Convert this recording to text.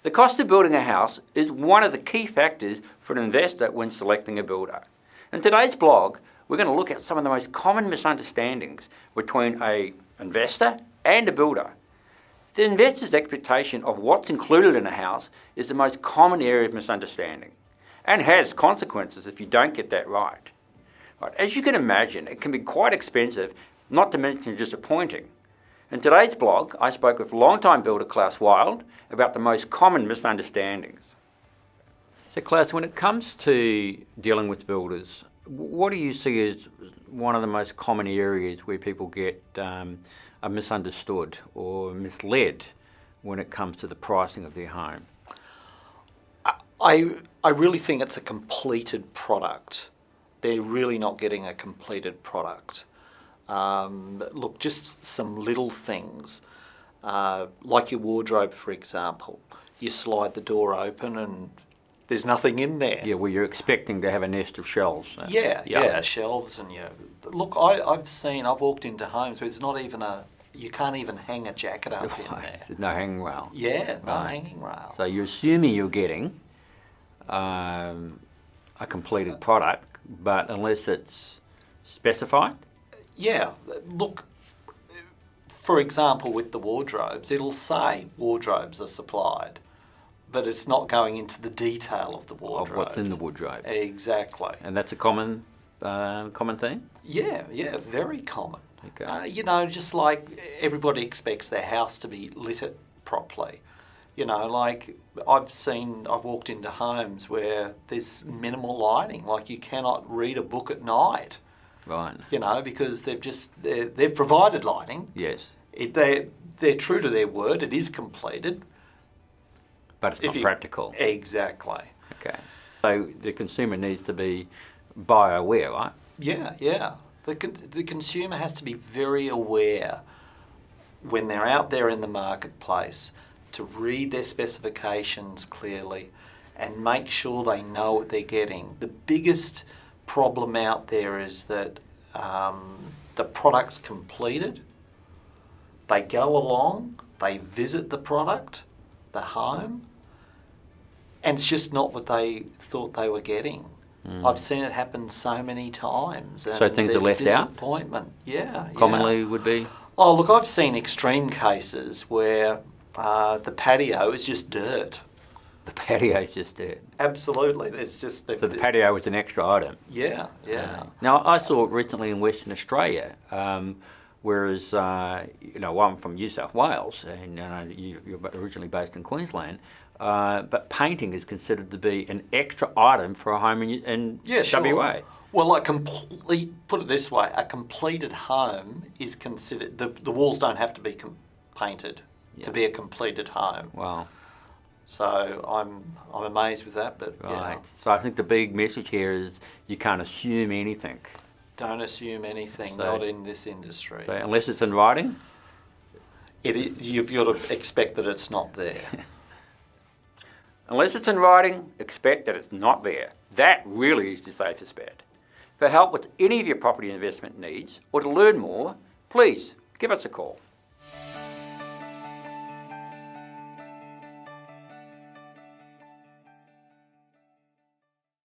The cost of building a house is one of the key factors for an investor when selecting a builder. In today's blog, we're going to look at some of the most common misunderstandings between an investor and a builder. The investor's expectation of what's included in a house is the most common area of misunderstanding and has consequences if you don't get that right. As you can imagine, it can be quite expensive, not to mention disappointing. In today's blog, I spoke with longtime builder Klaus Wilde about the most common misunderstandings. So Klaus, when it comes to dealing with builders, what do you see as one of the most common areas where people get are misunderstood or misled when it comes to the pricing of their home? I really think it's a completed product. They're really not getting a completed product. Look, just some little things, like your wardrobe, for example. You slide the door open and there's nothing in there. Yeah, well, you're expecting to have a nest of shelves. Yeah, shelves and Look, I've walked into homes where there's not even you can't even hang a jacket up in there. There's no hanging rail. Yeah, no hanging rail. So you're assuming you're getting a completed product, but unless it's specified? Yeah, look, for example, with the wardrobes, it'll say wardrobes are supplied, but it's not going into the detail of the wardrobes. Of what's in the wardrobe. Exactly. And that's a common thing? Yeah, very common. Okay. Just like everybody expects their house to be lit properly. Like I've walked into homes where there's minimal lighting, like you cannot read a book at night. Right. Because they've provided lighting. Yes. They're true to their word. It is completed. But it's not practical. Exactly. Okay. So the consumer needs to be buyer aware, right? Yeah. The consumer has to be very aware when they're out there in the marketplace to read their specifications clearly and make sure they know what they're getting. The biggest problem out there is that the product's completed, they go along, they visit the product, the home, and it's just not what they thought they were getting. I've seen it happen so many times. And so things are left out? Disappointment, yeah. Commonly would be? Oh, look, I've seen extreme cases where the patio is just dirt. The patio is just dirt. Absolutely, there's just... So the patio is an extra item? Yeah. Now, I saw it recently in Western Australia, whereas, I'm from New South Wales, and you're originally based in Queensland, but painting is considered to be an extra item for a home in WA. Well, put it this way, a completed home is considered... The walls don't have to be painted to be a completed home. Wow. So I'm amazed with that, but right. So I think the big message here is you can't assume anything. Don't assume anything, not in this industry. So unless it's in writing? You've got to expect that it's not there. Unless it's in writing, expect that it's not there. That really is the safest bet. For help with any of your property investment needs or to learn more, please give us a call.